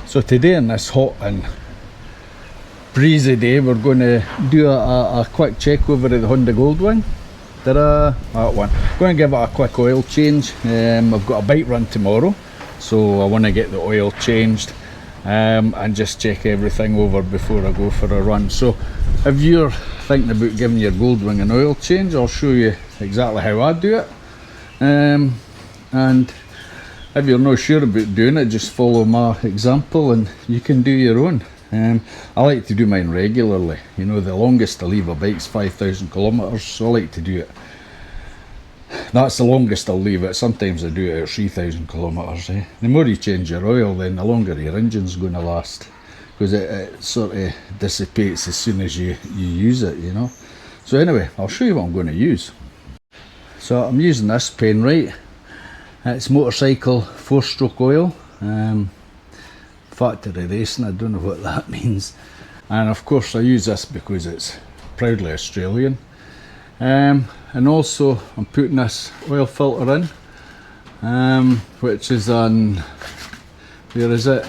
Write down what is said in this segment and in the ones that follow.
So today on this hot and breezy day, we're going to do a quick check over at the Honda Goldwing. That one. Going to give it a quick oil change. I've got a bike run tomorrow, so I want to get the oil changed and just check everything over before I go for a run. So if you're thinking about giving your Goldwing an oil change, I'll show you exactly how I do it. And if you're not sure about doing it, just follow my example and you can do your own. I like to do mine regularly. You know, the longest I leave a bike's 5,000 kilometres, so I like to do it. That's the longest I'll leave it. Sometimes I do it at 3,000 kilometres. The more you change your oil, then the longer your engine's going to last, because it sort of dissipates as soon as you use it, you know. So anyway, I'll show you what I'm going to use. So I'm using this Penrite. It's motorcycle 4-stroke oil. Factory racing, I don't know what that means. And of course I use this because it's proudly Australian. And also I'm putting this oil filter in, which is on, where is it?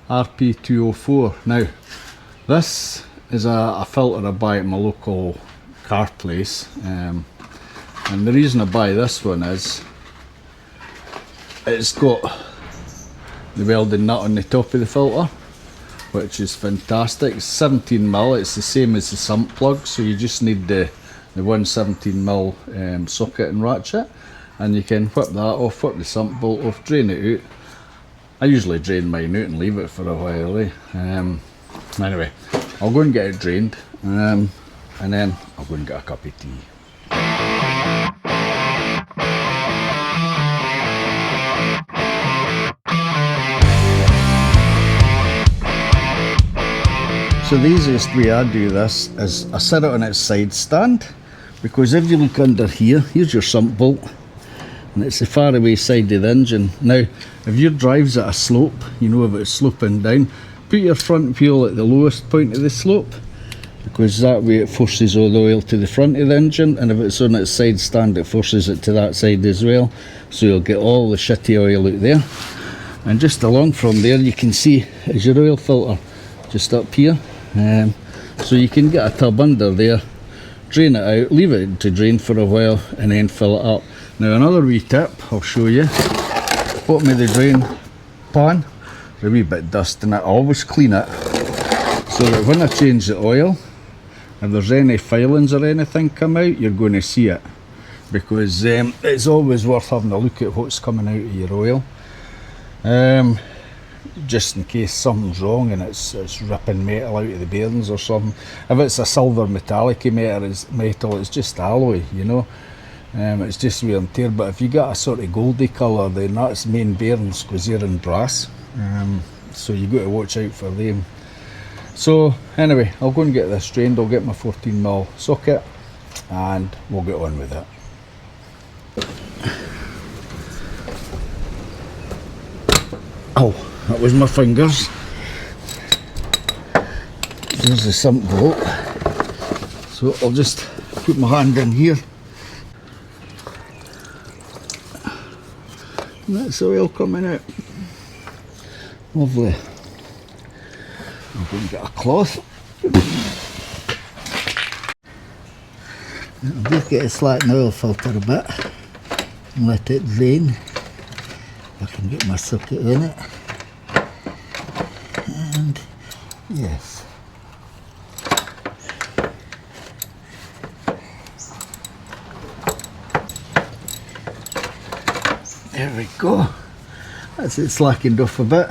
RP204. Now this is a filter I buy at my local car place, and the reason I buy this one is it's got the welding nut on the top of the filter, which is fantastic. It's 17mm, it's the same as the sump plug, so you just need the one 17mm socket and ratchet, and you can whip that off, whip the sump bolt off, drain it out. I usually drain mine out and leave it for a while, Anyway, I'll go and get it drained, and then I'll go and get a cup of tea. So the easiest way I do this is I set it on its side stand, because if you look under here, here's your sump bolt, and it's the far away side of the engine. Now, if your drive's at a slope, you know, if it's sloping down, put your front wheel at the lowest point of the slope, because that way it forces all the oil to the front of the engine, and if it's on its side stand, it forces it to that side as well, so you'll get all the shitty oil out there. And just along from there, you can see is your oil filter just up here. So you can get a tub under there, drain it out, leave it to drain for a while, and then fill it up. Now another wee tip I'll show you, bottom of the drain pan, there's a wee bit of dust in it. I always clean it, so that when I change the oil, if there's any filings or anything come out, you're going to see it, because it's always worth having a look at what's coming out of your oil. Just in case something's wrong and it's ripping metal out of the bearings or something. If it's a silver metallic metal, it's just alloy, you know. It's just wear and tear. But if you got a sort of goldy colour, then that's main bearings, because they're in brass. So you got to watch out for them. So anyway, I'll go and get this drained. I'll get my 14mm socket and we'll get on with it. Oh, that was my fingers. There's the sump bolt. So I'll just put my hand in here. And that's the oil coming out. Lovely. I'm going to get a cloth. I'll just get it slacken the oil filter a bit and let it drain. I can get my socket in it. And yes. There we go. That's it slackened off a bit.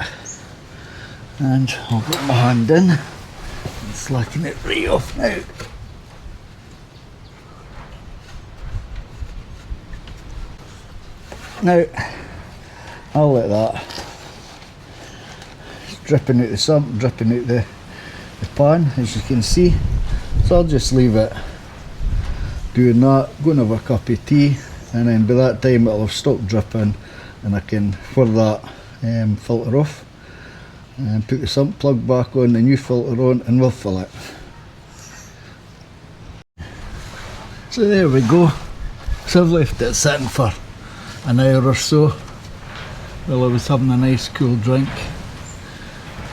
And I'll put my hand in and slacken it right off now. Now, I'll let that. It's dripping out the sump, dripping out the pan, as you can see. So I'll just leave it doing that, go and have a cup of tea, and then by that time it'll have stopped dripping and I can pour that filter off and put the sump plug back on, the new filter on, and we'll fill it. So there we go. So I've left it sitting for an hour or so while I was having a nice cool drink.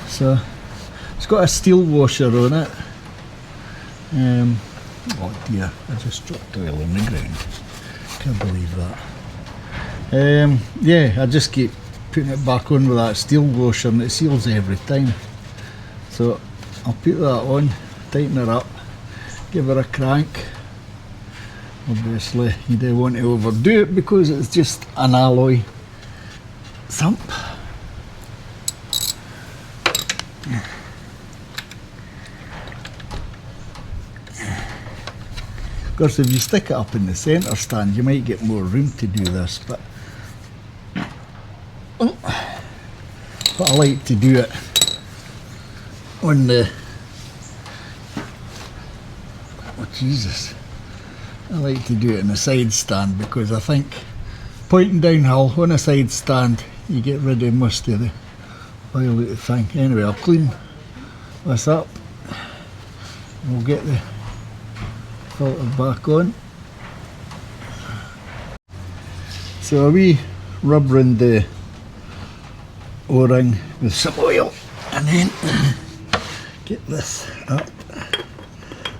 So it's got a steel washer on it. Oh dear, I just dropped oil on the ground. Can't believe that. Yeah, I just keep putting it back on with that steel washer and it seals every time. So I'll put that on, tighten her up, give her a crank. Obviously you don't want to overdo it because it's just an alloy thump. Of course, if you stick it up in the centre stand you might get more room to do this, but I like to do it on the, oh Jesus, I like to do it in a side stand because I think pointing downhill on a side stand you get rid of most of the oil out the thing. Anyway, I'll clean this up, we'll get the filter back on. So a wee rub round the O-ring with some oil and then get this up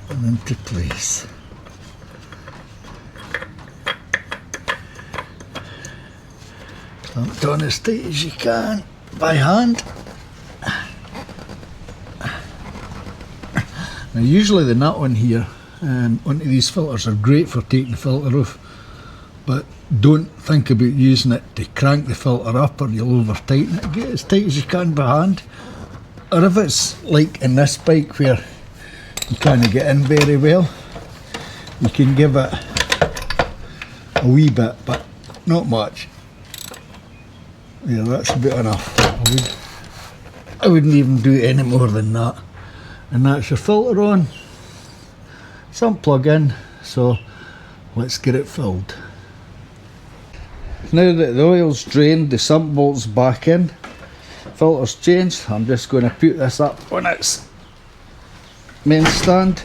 and into place. Clamp it on as tight as you can by hand. Now usually the nut on here onto these filters are great for taking the filter off, but don't think about using it to crank the filter up or you'll over tighten it. Get it as tight as you can by hand, or if it's like in this bike where you can't get in very well, you can give it a wee bit, but not much. Yeah, that's about enough. I wouldn't even do any more than that. And that's your filter on. Some plug in, so let's get it filled. Now that the oil's drained, the sump bolt's back in, filter's changed, I'm just going to put this up on its main stand,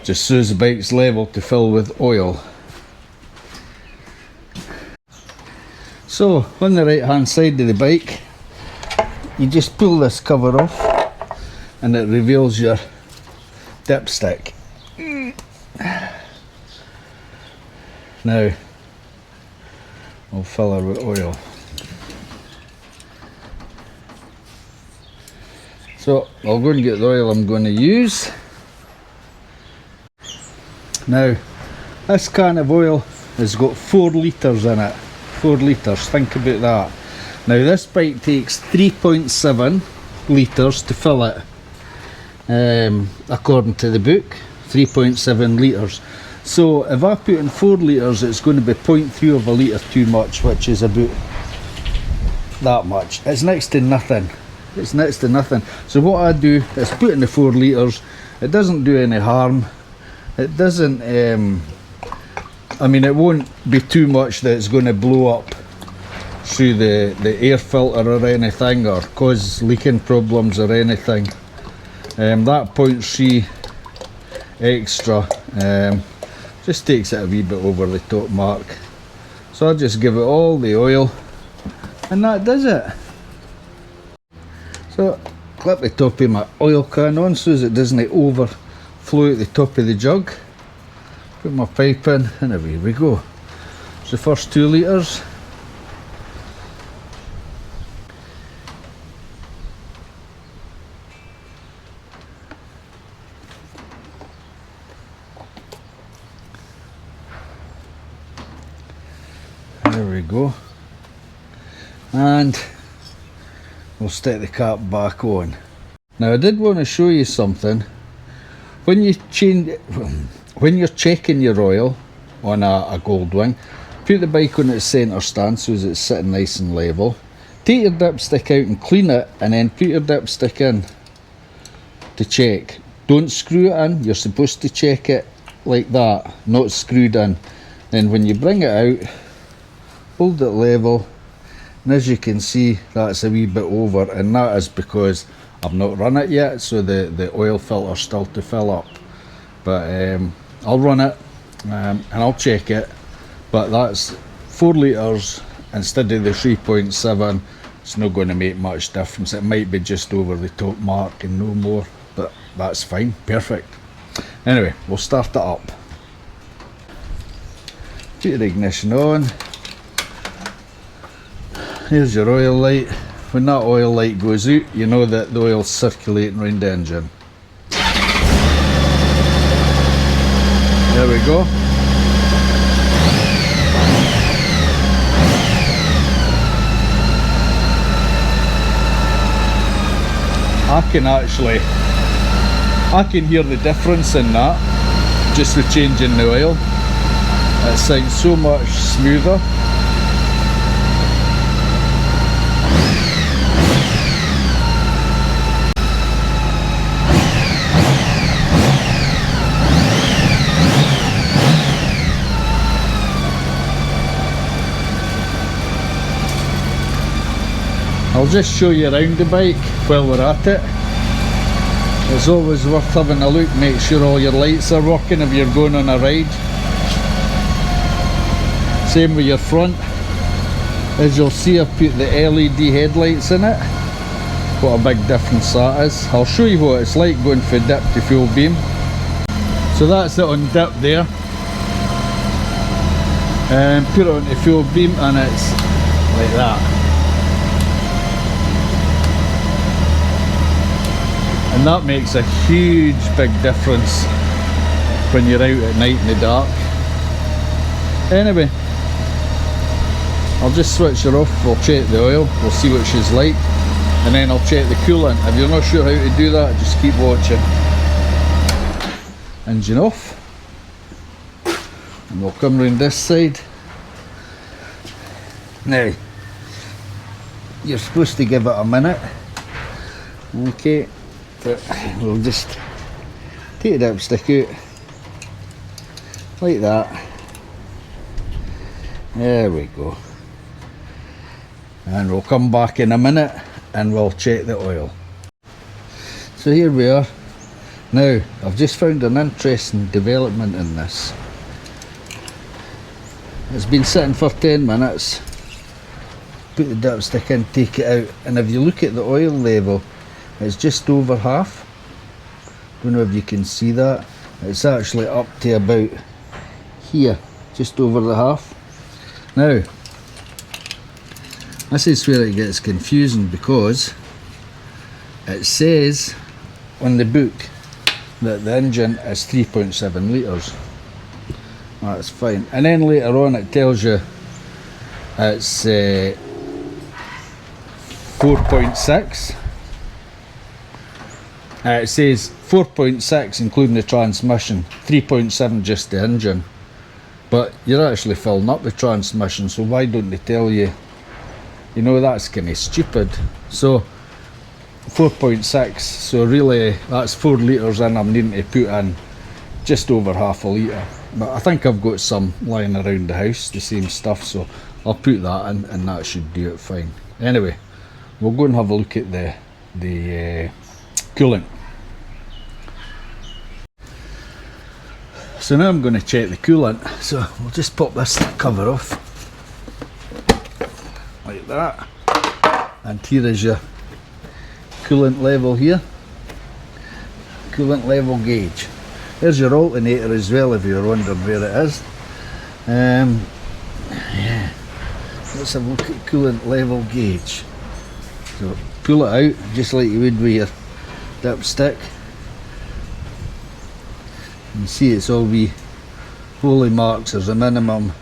just so the bike's level to fill with oil. So on the right hand side of the bike, you just pull this cover off and it reveals your dipstick. Now I'll fill her with oil. So I'll go and get the oil I'm going to use. Now this can of oil has got 4 litres in it. 4 litres, think about that. Now this bike takes 3.7 litres to fill it, according to the book, 3.7 litres. So if I put in 4 litres it's going to be 0.3 of a litre too much, which is about that much. It's next to nothing. It's next to nothing. So what I do is put in the 4 litres. It doesn't do any harm. It doesn't, I mean it won't be too much that it's going to blow up through the air filter or anything, or cause leaking problems or anything. That 0.3 extra just takes it a wee bit over the top mark. So I'll just give it all the oil and that does it. So clip the top of my oil can on so as it doesn't overflow at the top of the jug. Put my pipe in and away we go. It's the first 2 litres. There we go. And we'll stick the cap back on. Now I did want to show you something. When you when you're checking your oil on a Goldwing, put the bike on its centre stand so as it's sitting nice and level. Take your dipstick out and clean it, and then put your dipstick in to check. Don't screw it in, you're supposed to check it like that, not screwed in. Then when you bring it out, hold it level, and as you can see that's a wee bit over, and that is because I've not run it yet, so the oil filter's still to fill up. But I'll run it and I'll check it, but that's 4 litres instead of the 3.7, it's not going to make much difference. It might be just over the top mark and no more, but that's fine, perfect. Anyway, we'll start it up. Put your ignition on. Here's your oil light. When that oil light goes out, you know that the oil's circulating around the engine. There we go. I can hear the difference in that just with changing the oil. It sounds so much smoother. I'll just show you around the bike while we're at it. It's always worth having a look, make sure all your lights are working if you're going on a ride. Same with your front. As you'll see, I've put the LED headlights in it. What a big difference that is. I'll show you what it's like going from dip to full beam. So that's it on dip there. And put it onto full beam and it's like that. And that makes a huge big difference when you're out at night in the dark. Anyway, I'll just switch her off, we'll check the oil, we'll see what she's like, and then I'll check the coolant. If you're not sure how to do that, just keep watching. Engine off. And we'll come round this side. Now, you're supposed to give it a minute. Okay. But we'll just take the dipstick out like that. There we go. And we'll come back in a minute and we'll check the oil. So here we are. Now I've just found an interesting development in this. It's been sitting for 10 minutes. Put the dipstick in, take it out, and if you look at the oil level, it's just over half. Don't know if you can see that. It's actually up to about here, just over the half. Now, this is where it gets confusing because it says on the book that the engine is 3.7 litres. That's fine. And then later on it tells you it's 4.6. It says 4.6 including the transmission, 3.7 just the engine. But you're actually filling up the transmission, so why don't they tell you? You know, that's kind of stupid. So 4.6, so really that's 4 litres in. I'm needing to put in just over half a litre. But I think I've got some lying around the house, the same stuff, so I'll put that in and that should do it fine. Anyway, we'll go and have a look at the coolant. So now I'm going to check the coolant, so we'll just pop this cover off like that, and here is your coolant level here, coolant level gauge. There's your alternator as well if you're wondering where it is. Yeah, let's have a look at coolant level gauge. So pull it out just like you would with your dipstick. You see it's all wee holy marks. There's a minimum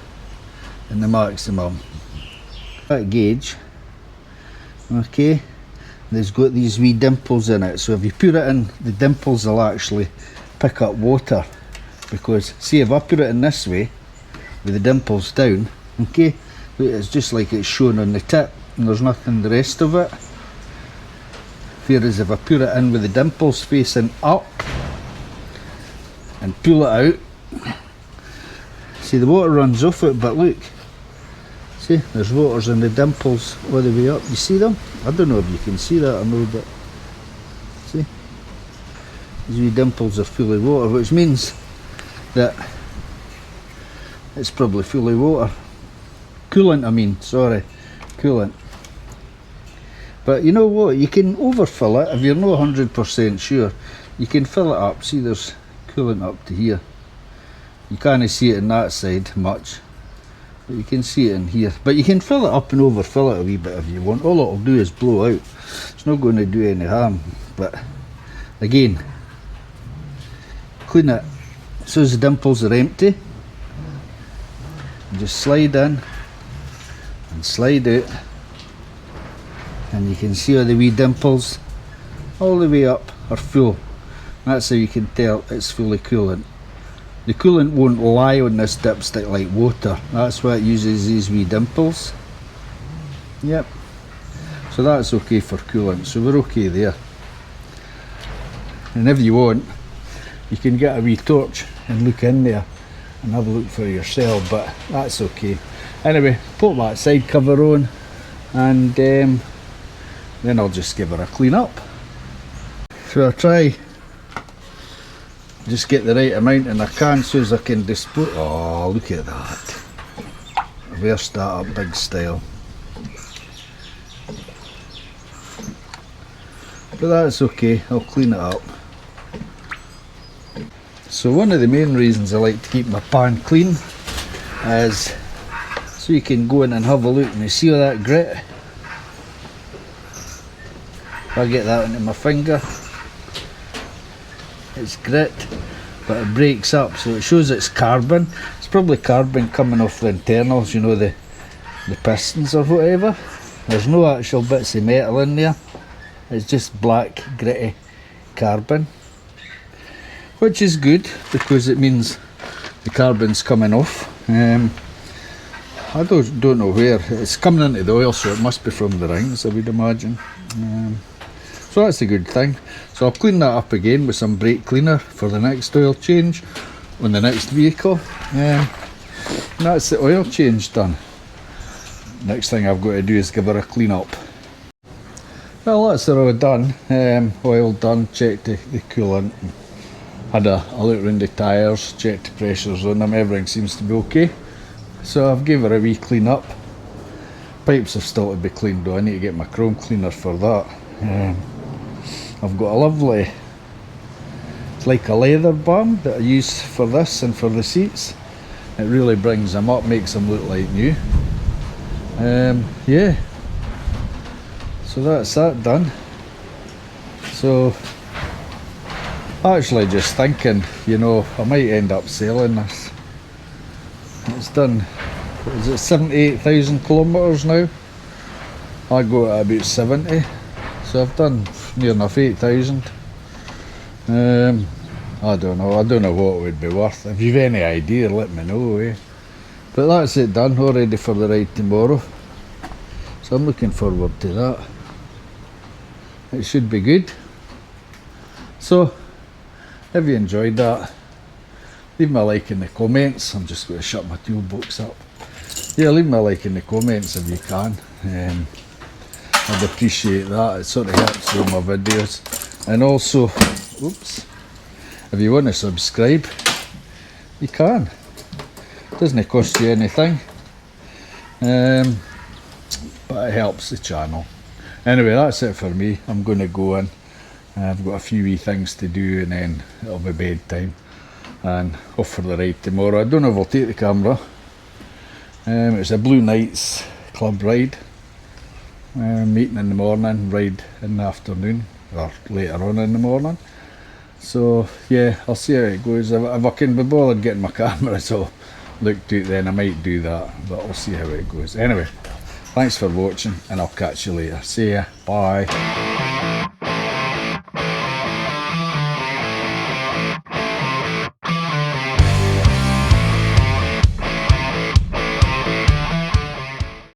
and the maximum. That gauge, okay, there's got these wee dimples in it, so if you put it in, the dimples will actually pick up water, because see if I put it in this way with the dimples down, okay, it's just like it's shown on the tip and there's nothing the rest of it. Whereas if I put it in with the dimples facing up and pull it out, see the water runs off it, but look, see there's waters in the dimples all the way up. You see them? I don't know if you can see that or no, but see, these wee dimples are full of water, which means that it's probably full of water. Coolant, I mean, sorry, coolant. But you know what, you can overfill it if you're not 100% sure. You can fill it up. See, there's coolant up to here. You can't see it on that side much, but you can see it in here. But you can fill it up and overfill it a wee bit if you want. All it'll do is blow out. It's not going to do any harm. But again, clean it so the dimples are empty. Just slide in and slide out, and you can see all the wee dimples all the way up are full. That's how you can tell it's fully coolant. The coolant won't lie on this dipstick like water. That's why it uses these wee dimples. Yep. So that's okay for coolant. So we're okay there. And if you want, you can get a wee torch and look in there and have a look for yourself, but that's okay. Anyway, put that side cover on, and then I'll just give her a clean up. So I'll try just get the right amount in a can so as I can display. Oh, look at that. Reversed that up big style. But that's okay, I'll clean it up. So one of the main reasons I like to keep my pan clean is so you can go in and have a look, and you see all that grit. If I get that into my finger, it's grit, but it breaks up, so it shows it's carbon. It's probably carbon coming off the internals, you know, the pistons or whatever. There's no actual bits of metal in there. It's just black, gritty carbon, which is good because it means the carbon's coming off. I don't know where it's coming into the oil, so it must be from the rings, I would imagine. So that's a good thing. So I'll clean that up again with some brake cleaner for the next oil change on the next vehicle. And that's the oil change done. Next thing I've got to do is give her a clean up. Well, that's all done. Oil done, checked the coolant, had a look around the tyres, checked the pressures on them, everything seems to be okay. So I've gave her a wee clean up. Pipes are still to be cleaned though, I need to get my chrome cleaner for that. I've got a lovely, it's like a leather balm that I use for this and for the seats. It really brings them up, makes them look like new. Yeah, so that's that done. So actually just thinking, you know, I might end up selling this. It's done, what is it, 78,000 kilometres now. I go at about 70, so I've done near enough 8,000. I don't know what it would be worth. If you've any idea, let me know, eh? But that's it done, all ready for the ride tomorrow. So I'm looking forward to that. It should be good. So, if you enjoyed that, leave me a like in the comments. I'm just going to shut my toolbox up. Yeah, leave me a like in the comments if you can. I'd appreciate that. It sort of helps with my videos. And also, oops, if you want to subscribe, you can. It doesn't cost you anything. But it helps the channel. Anyway, that's it for me. I'm going to go in. I've got a few wee things to do, and then it'll be bedtime. And off for the ride tomorrow. I don't know if I'll take the camera. It's a Blue Nights club ride. Meeting in the morning, ride in the afternoon, or later on in the morning. So yeah, I'll see how it goes. If I can be bothered getting my camera, so look to it, then I might do that, but I'll see how it goes. Anyway, thanks for watching, and I'll catch you later. See ya, bye.